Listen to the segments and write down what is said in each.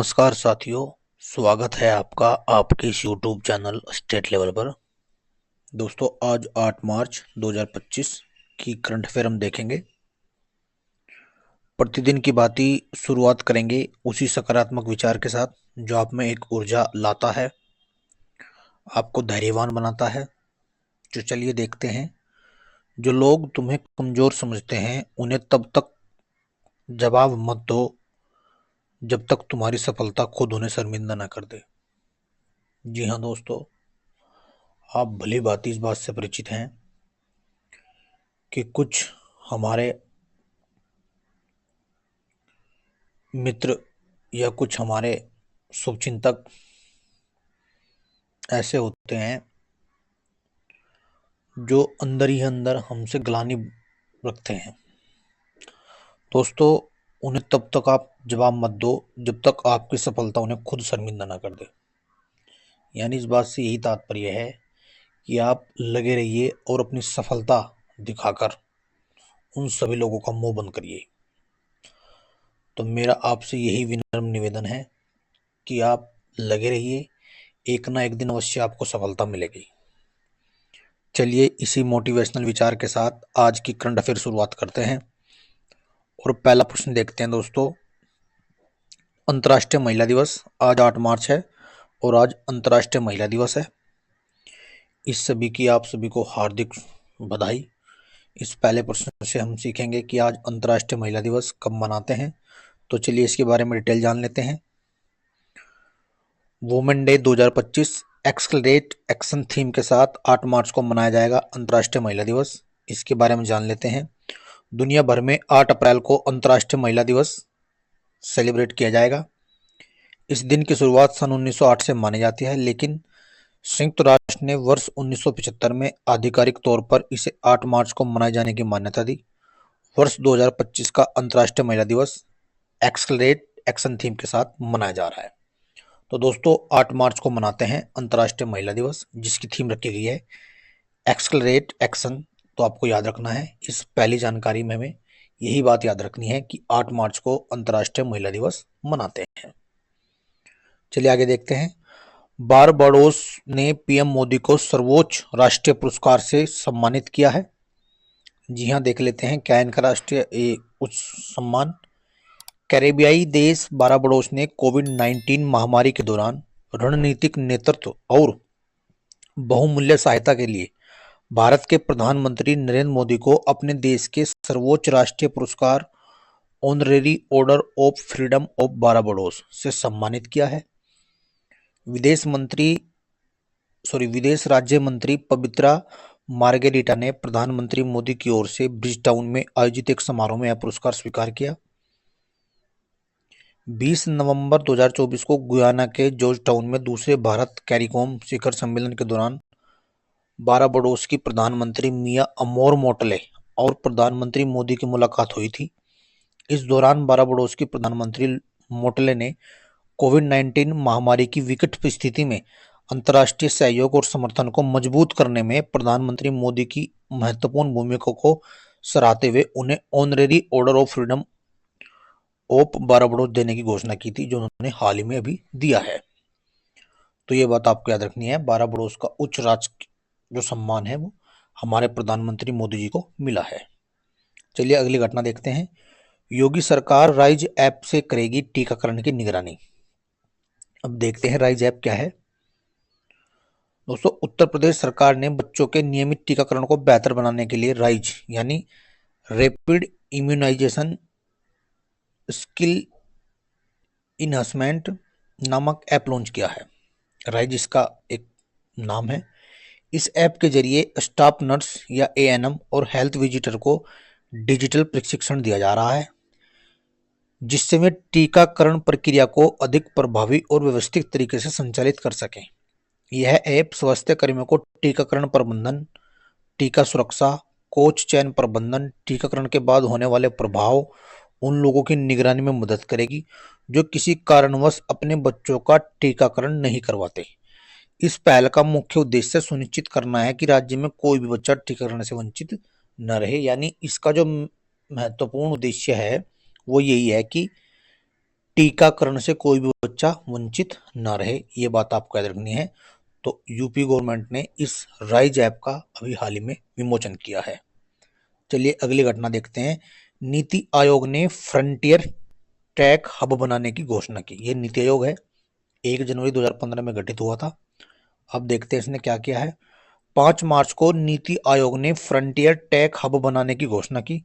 नमस्कार साथियों, स्वागत है आपका आपके इस यूट्यूब चैनल स्टेट लेवल पर। दोस्तों, आज 8 मार्च 2025 की करंट अफेयर हम देखेंगे। प्रतिदिन की बाती शुरुआत करेंगे उसी सकारात्मक विचार के साथ जो आप में एक ऊर्जा लाता है, आपको धैर्यवान बनाता है। जो चलिए देखते हैं। जो लोग तुम्हें कमज़ोर समझते हैं उन्हें तब तक जवाब मत दो जब तक तुम्हारी सफलता खुद उन्हें शर्मिंदा न कर दे। जी हाँ दोस्तों, आप भली भांति इस बात से परिचित हैं कि कुछ हमारे मित्र या कुछ हमारे शुभचिंतक ऐसे होते हैं जो अंदर ही अंदर हमसे ग्लानि रखते हैं। दोस्तों, उन्हें तब तक आप जवाब मत दो जब तक आपकी सफलता उन्हें खुद शर्मिंदा ना कर दे। यानी इस बात से यही तात्पर्य है कि आप लगे रहिए और अपनी सफलता दिखाकर उन सभी लोगों का मुंह बंद करिए। तो मेरा आपसे यही विनम्र निवेदन है कि आप लगे रहिए, एक ना एक दिन अवश्य आपको सफलता मिलेगी। चलिए इसी मोटिवेशनल विचार के साथ आज की करंट अफेयर शुरुआत करते हैं और पहला प्रश्न देखते हैं। दोस्तों, अंतर्राष्ट्रीय महिला दिवस आज 8 मार्च है और आज अंतर्राष्ट्रीय महिला दिवस है। इस सभी की आप सभी को हार्दिक बधाई। इस पहले प्रश्न से हम सीखेंगे कि आज अंतर्राष्ट्रीय महिला दिवस कब मनाते हैं। तो चलिए इसके बारे में डिटेल जान लेते हैं। Women day 2025 accelerate action theme के साथ 8 मार्च को मनाया जाएगा अंतर्राष्ट्रीय महिला दिवस। इसके बारे में जान लेते हैं। दुनिया भर में 8 अप्रैल को अंतर्राष्ट्रीय महिला दिवस सेलिब्रेट किया जाएगा। इस दिन की शुरुआत सन 1908 से मानी जाती है, लेकिन संयुक्त राष्ट्र ने वर्ष 1975 में आधिकारिक तौर पर इसे 8 मार्च को मनाए जाने की मान्यता दी। वर्ष 2025 का अंतर्राष्ट्रीय महिला दिवस एक्सलरेट एक्शन थीम के साथ मनाया जा रहा है। तो दोस्तों, 8 मार्च को मनाते हैं अंतर्राष्ट्रीय महिला दिवस, जिसकी थीम रखी गई है एक्सलरेट एक्शन। तो आपको याद रखना है, इस पहली जानकारी में हमें यही बात याद रखनी है कि 8 मार्च को अंतर्राष्ट्रीय महिला दिवस मनाते हैं। चलिए आगे देखते हैं। बारबाडोस ने पीएम मोदी को सर्वोच्च राष्ट्रीय पुरस्कार से सम्मानित किया है। जी हाँ, देख लेते हैं क्या इनका राष्ट्रीय उच्च सम्मान। कैरेबियाई देश बारबाडोस ने कोविड-19 महामारी के दौरान रणनीतिक नेतृत्व और बहुमूल्य सहायता के लिए भारत के प्रधानमंत्री नरेंद्र मोदी को अपने देश के सर्वोच्च राष्ट्रीय पुरस्कार honorary order of freedom of Barbados से सम्मानित किया है। विदेश राज्य मंत्री पवित्रा मार्गेरिटा ने प्रधानमंत्री मोदी की ओर से ब्रिजटाउन में आयोजित एक समारोह में यह पुरस्कार स्वीकार किया। 20 नवंबर 2024 को गुयाना के जॉर्ज टाउन में दूसरे भारत कैरिकॉम शिखर सम्मेलन के दौरान बारबाडोस की प्रधानमंत्री मिया अमोर मोटले और प्रधानमंत्री मोदी की मुलाकात हुई थी। इस दौरान बारबाडोस की प्रधानमंत्री मोटले ने कोविड-19 महामारी की विकट स्थिति में अंतर्राष्ट्रीय सहयोग और समर्थन को मजबूत करने में प्रधानमंत्री मोदी की महत्वपूर्ण भूमिका को सराहते हुए उन्हें honorary order of freedom of Barbados देने की घोषणा की थी, जो उन्होंने हाल ही में अभी दिया है। तो ये बात आपको याद रखनी है, बारबाडोस का उच्च राष्ट्र जो सम्मान है वो हमारे प्रधानमंत्री मोदी जी को मिला है। चलिए अगली घटना देखते हैं। योगी सरकार राइज ऐप से करेगी टीकाकरण की निगरानी। अब देखते हैं राइज ऐप क्या है। दोस्तों, उत्तर प्रदेश सरकार ने बच्चों के नियमित टीकाकरण को बेहतर बनाने के लिए राइज यानी रैपिड इम्यूनाइजेशन स्किल इनहांसमेंट नामक ऐप लॉन्च किया है। राइज इसका एक नाम है। इस ऐप के जरिए स्टाफ नर्स या एएनएम और हेल्थ विजिटर को डिजिटल प्रशिक्षण दिया जा रहा है, जिससे वे टीकाकरण प्रक्रिया को अधिक प्रभावी और व्यवस्थित तरीके से संचालित कर सकें। यह ऐप स्वास्थ्य कर्मियों को टीकाकरण प्रबंधन, टीका सुरक्षा, कोच चयन प्रबंधन, टीकाकरण के बाद होने वाले प्रभाव, उन लोगों की निगरानी में मदद करेगी जो किसी कारणवश अपने बच्चों का टीकाकरण नहीं करवाते। इस पहल का मुख्य उद्देश्य सुनिश्चित करना है कि राज्य में कोई भी बच्चा टीकाकरण से वंचित न रहे। यानी इसका जो महत्वपूर्ण उद्देश्य है वो यही है कि टीकाकरण से कोई भी बच्चा वंचित ना रहे, ये बात आपको याद रखनी है। तो यूपी गवर्नमेंट ने इस राइज ऐप का अभी हाल ही में विमोचन किया है। चलिए अगली घटना देखते हैं। नीति आयोग ने फ्रंटियर टेक हब बनाने की घोषणा की। ये नीति आयोग है, 1 जनवरी 2015 में गठित हुआ था। अब देखते हैं इसने क्या किया है। 5 मार्च को नीति आयोग ने फ्रंटियर टेक हब बनाने की घोषणा की।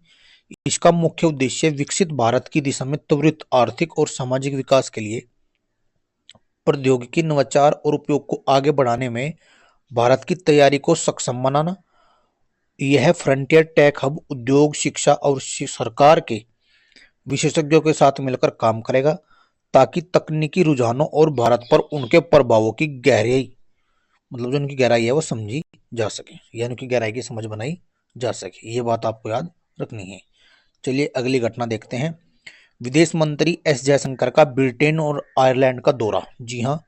इसका मुख्य उद्देश्य विकसित भारत की दिशा में त्वरित आर्थिक और सामाजिक विकास के लिए प्रौद्योगिकी नवाचार और उपयोग को आगे बढ़ाने में भारत की तैयारी को सक्षम बनाना। यह फ्रंटियर टेक हब उद्योग, शिक्षा और सरकार के विशेषज्ञों के साथ मिलकर काम करेगा ताकि तकनीकी रुझानों और भारत पर उनके प्रभावों की गहराई, मतलब जो उनकी गहराई है वो समझी जा सके, या उनकी गहराई की समझ बनाई जा सके। ये बात आपको याद रखनी है। चलिए अगली घटना देखते हैं। विदेश मंत्री एस जयशंकर का ब्रिटेन और आयरलैंड का दौरा। जी हाँ,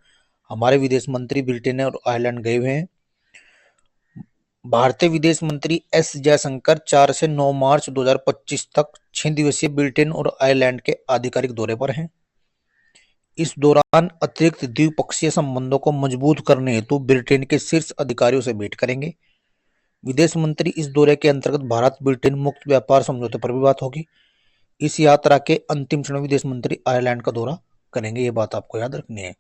हमारे विदेश मंत्री ब्रिटेन और आयरलैंड गए हुए हैं। भारतीय विदेश मंत्री एस जयशंकर 4 से 9 मार्च 2025 तक 6 दिवसीय ब्रिटेन और आयरलैंड के आधिकारिक दौरे पर हैं। इस दौरान अतिरिक्त द्विपक्षीय संबंधों को मजबूत करने हेतु ब्रिटेन के शीर्ष अधिकारियों से भेंट करेंगे। विदेश मंत्री इस दौरे के अंतर्गत भारत ब्रिटेन मुक्त व्यापार समझौते पर भी बात होगी। इस यात्रा के अंतिम क्षण विदेश मंत्री आयरलैंड का दौरा करेंगे, ये बात आपको याद रखनी है।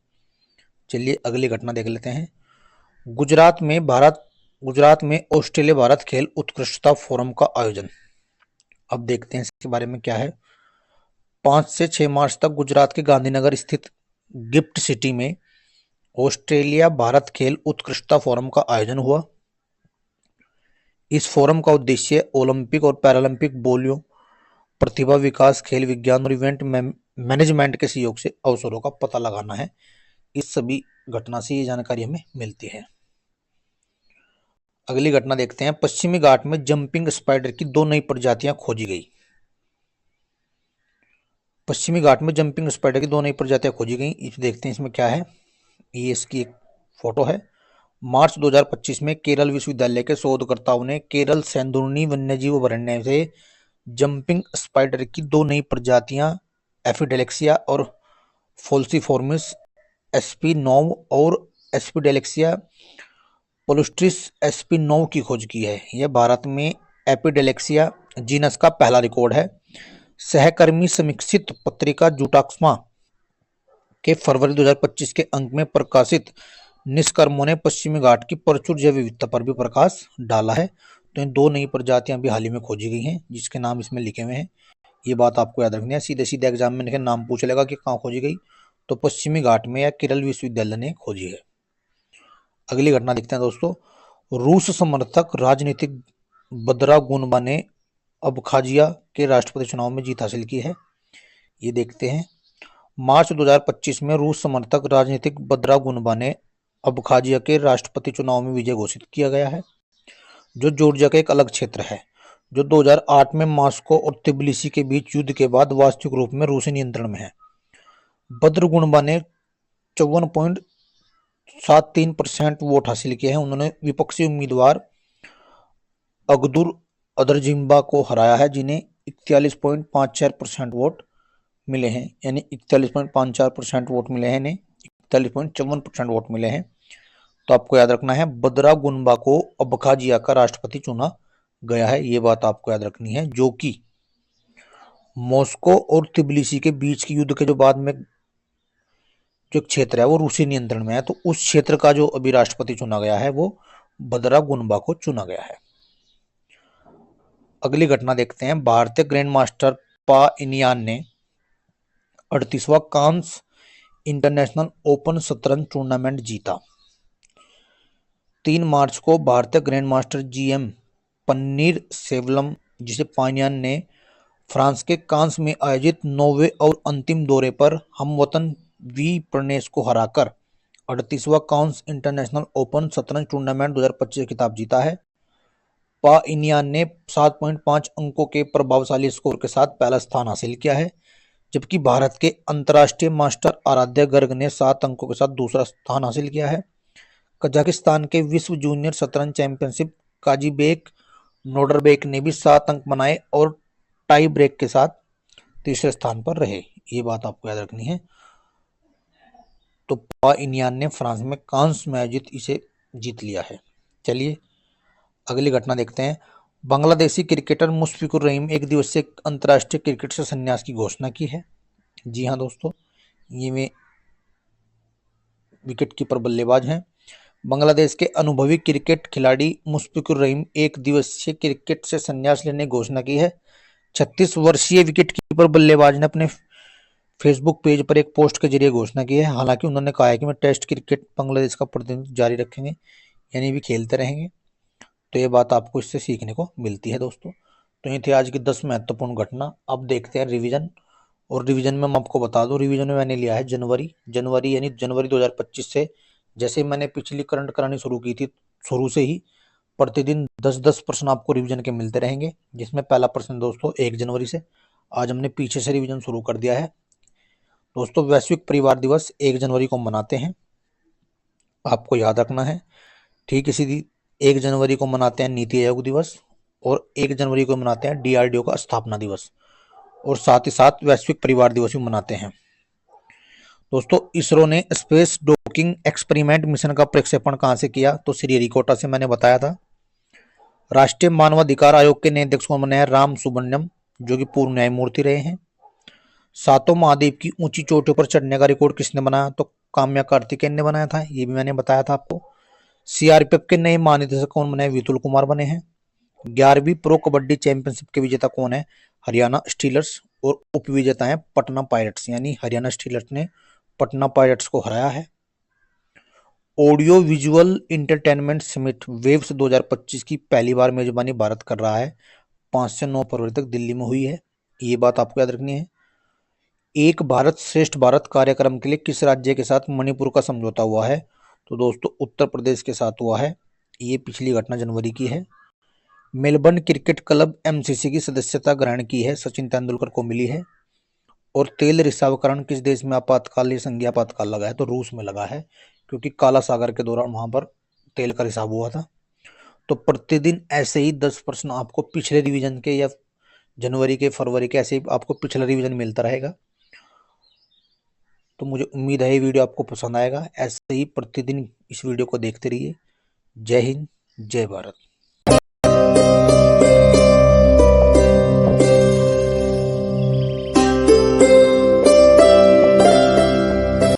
चलिए अगली घटना देख लेते हैं। गुजरात में ऑस्ट्रेलिया भारत खेल उत्कृष्टता फोरम का आयोजन। अब देखते हैं इसके बारे में क्या है। 5 से 6 मार्च तक गुजरात के गांधीनगर स्थित गिफ्ट सिटी में ऑस्ट्रेलिया भारत खेल उत्कृष्टता फोरम का आयोजन हुआ। इस फोरम का उद्देश्य ओलंपिक और पैरालंपिक बोलियों, प्रतिभा विकास, खेल विज्ञान और इवेंट मैनेजमेंट के सहयोग से अवसरों का पता लगाना है। इस सभी घटना से ये जानकारी हमें मिलती है। अगली घटना देखते हैं। पश्चिमी घाट में जंपिंग स्पाइडर की 2 नई प्रजातियां खोजी गई। पश्चिमी घाट में जंपिंग स्पाइडर की 2 नई प्रजातियां खोजी गई। इस देखते हैं इसमें क्या है। ये इसकी एक फोटो है। मार्च 2025 में केरल विश्वविद्यालय के शोधकर्ताओं ने केरल सेंधुर्नी वन्यजीव अभयारण्य से जंपिंग स्पाइडर की 2 नई प्रजातियां एफिडेलेक्सिया और फोल्सिफॉर्मिस sp9 और एस्पिडेलेक्सिया पोलुस्ट्रिस sp9 की खोज की है। यह भारत में एपिडेलेक्सिया जीनस का पहला रिकॉर्ड है। सहकर्मी समीक्षित पत्रिका जूटाक्समा के फरवरी 2025 के अंक में प्रकाशित निष्कर्मों ने पश्चिमी घाट की प्रचुर जैव विविधता पर भी प्रकाश डाला है। तो इन 2 नई प्रजातियां भी हाल ही में खोजी गई हैं, जिसके नाम इसमें लिखे हुए हैं। ये बात आपको याद रखनी है। सीधे सीधे एग्जाम में लिखे नाम पूछ लेगा कि कहाँ खोजी गई, तो पश्चिमी घाट में या केरल विश्वविद्यालय ने खोजी है। अगली घटना देखते हैं दोस्तों। रूस समर्थक राजनीतिक बदरा गुनबा ने अबखाजिया के राष्ट्रपति चुनाव में जीत हासिल की है। ये देखते हैं। मार्च 2025 में रूस समर्थक राजनीतिक बदरा गुनबा ने अबखाजिया के राष्ट्रपति चुनाव में विजय घोषित किया गया है, जो जॉर्जिया का एक अलग क्षेत्र है, जो 2008 में मॉस्को और तिब्लिसी के बीच युद्ध के बाद वास्तविक रूप में रूसी नियंत्रण में है। बद्र गुनबा ने 54.73% वोट हासिल किए हैं। उन्होंने विपक्षी उम्मीदवार अगदुर अदरजिम्बा को हराया है, जिन्हें 41.54% वोट मिले हैं, यानी 41.54% वोट मिले हैं, इन्हें 41.54% वोट मिले हैं। तो आपको याद रखना है, बदरा गुनबा को अबखाजिया का राष्ट्रपति चुना गया है। ये बात आपको याद रखनी है, जो कि मॉस्को और तिब्लिसी के बीच की युद्ध के जो बाद में जो क्षेत्र है वो रूसी नियंत्रण में है, तो उस क्षेत्र का जो अभी राष्ट्रपति चुना गया है वो बदरा गुनबा को चुना गया है। अगली घटना देखते हैं। भारतीय ग्रैंड मास्टर पा इनियान ने 38वां कांस इंटरनेशनल ओपन शतरंज टूर्नामेंट जीता। 3 मार्च को भारतीय ग्रैंड मास्टर GM पन्नीर सेवलम, जिसे पानियान ने फ्रांस के कांस में आयोजित 9वें और अंतिम दौरे पर हमवतन वी प्रणेश को हराकर 38वां कांस इंटरनेशनल ओपन शतरंज टूर्नामेंट 2025 खिताब जीता है। पा इनियान ने 7.5 अंकों के प्रभावशाली स्कोर के साथ पहला स्थान हासिल किया है, जबकि भारत के अंतर्राष्ट्रीय मास्टर आराध्या गर्ग ने 7 अंकों के साथ दूसरा स्थान हासिल किया है। कजाकिस्तान के विश्व जूनियर शतरंज चैंपियनशिप काजीबेक नोडरबेक ने भी 7 अंक बनाए और टाई ब्रेक के साथ तीसरे स्थान पर रहे। ये बात आपको याद रखनी है। तो पा इनियान ने फ्रांस में कांस में आयोजित इसे जीत लिया है। चलिए अगली घटना देखते हैं। बांग्लादेशी क्रिकेटर मुशफिकुर रहीम एक दिवसीय अंतर्राष्ट्रीय क्रिकेट से संन्यास की घोषणा की है। जी हाँ दोस्तों, ये में विकेट कीपर बल्लेबाज हैं। बांग्लादेश के अनुभवी क्रिकेट खिलाड़ी मुशफिकुर रहीम एक दिवसीय क्रिकेट से संन्यास लेने की घोषणा की है। 36 वर्षीय विकेट कीपर बल्लेबाज ने अपने फेसबुक पेज पर एक पोस्ट के जरिए घोषणा की है। हालांकि उन्होंने कहा है कि मैं टेस्ट क्रिकेट बांग्लादेश का प्रतिनिधित्व जारी रखेंगे, यानी भी खेलते रहेंगे। तो ये बात आपको इससे सीखने को मिलती है दोस्तों। तो ये थी आज की 10 महत्वपूर्ण घटना। अब देखते हैं रिवीजन। और रिवीजन में मैं आपको बता दूं, रिवीजन में मैंने लिया है जनवरी यानी जनवरी 2025 से। जैसे मैंने पिछली करंट करानी शुरू की थी, शुरू से ही प्रतिदिन 10-10 प्रश्न आपको रिवीजन के मिलते रहेंगे, जिसमें पहला प्रश्न दोस्तों 1 जनवरी से। आज हमने पीछे से रिवीजन शुरू कर दिया है दोस्तों। वैश्विक परिवार दिवस 1 जनवरी को मनाते हैं, आपको याद रखना है। ठीक इसी 1 जनवरी को मनाते हैं नीति आयोग दिवस, और 1 जनवरी को मनाते हैं DRDO का स्थापना दिवस, और साथ ही साथ वैश्विक परिवार दिवस भी मनाते हैं दोस्तों। इसरो ने स्पेस डॉकिंग एक्सपेरिमेंट मिशन का प्रक्षेपण कहां से किया? तो श्रीहरिकोटा से, मैंने बताया था। राष्ट्रीय मानवाधिकार आयोग के नए अध्यक्ष कौन बने हैं? राम सुब्रमण्यम, जो कि पूर्व न्यायमूर्ति रहे हैं। सातों महाद्वीप की ऊंची चोटियों पर चढ़ने का रिकॉर्ड किसने बनाया? तो काम्या कार्तिकेयन ने बनाया था, ये भी मैंने बताया था आपको। CRPF के नए महानिदेशक कौन बने हैं? विपुल कुमार बने हैं। 11वीं प्रो कबड्डी चैंपियनशिप के विजेता कौन है? हरियाणा स्टीलर्स, और उप विजेता है पटना पायरेट्स, यानी हरियाणा स्टीलर्स ने पटना पायरेट्स को हराया है। Audio visual entertainment summit waves 2025 की पहली बार मेजबानी भारत कर रहा है। 5 से 9 फरवरी तक दिल्ली में हुई है, ये बात आपको याद रखनी है। एक भारत श्रेष्ठ भारत कार्यक्रम के लिए किस राज्य के साथ मणिपुर का समझौता हुआ है? तो दोस्तों उत्तर प्रदेश के साथ हुआ है। ये पिछली घटना जनवरी की है। मेलबर्न क्रिकेट क्लब MCC की सदस्यता ग्रहण की है, सचिन तेंदुलकर को मिली है। और तेल रिसावकरण किस देश में आपातकालीन संघीय आपातकाल लगा है? तो रूस में लगा है, क्योंकि काला सागर के दौरान वहां पर तेल का रिसाव हुआ था। तो प्रतिदिन ऐसे ही 10 प्रश्न आपको पिछले रिवीजन के या जनवरी के, फरवरी के, ऐसे ही आपको पिछला रिवीजन मिलता रहेगा। तो मुझे उम्मीद है ये वीडियो आपको पसंद आएगा। ऐसे ही प्रतिदिन इस वीडियो को देखते रहिए। जय हिंद, जय भारत।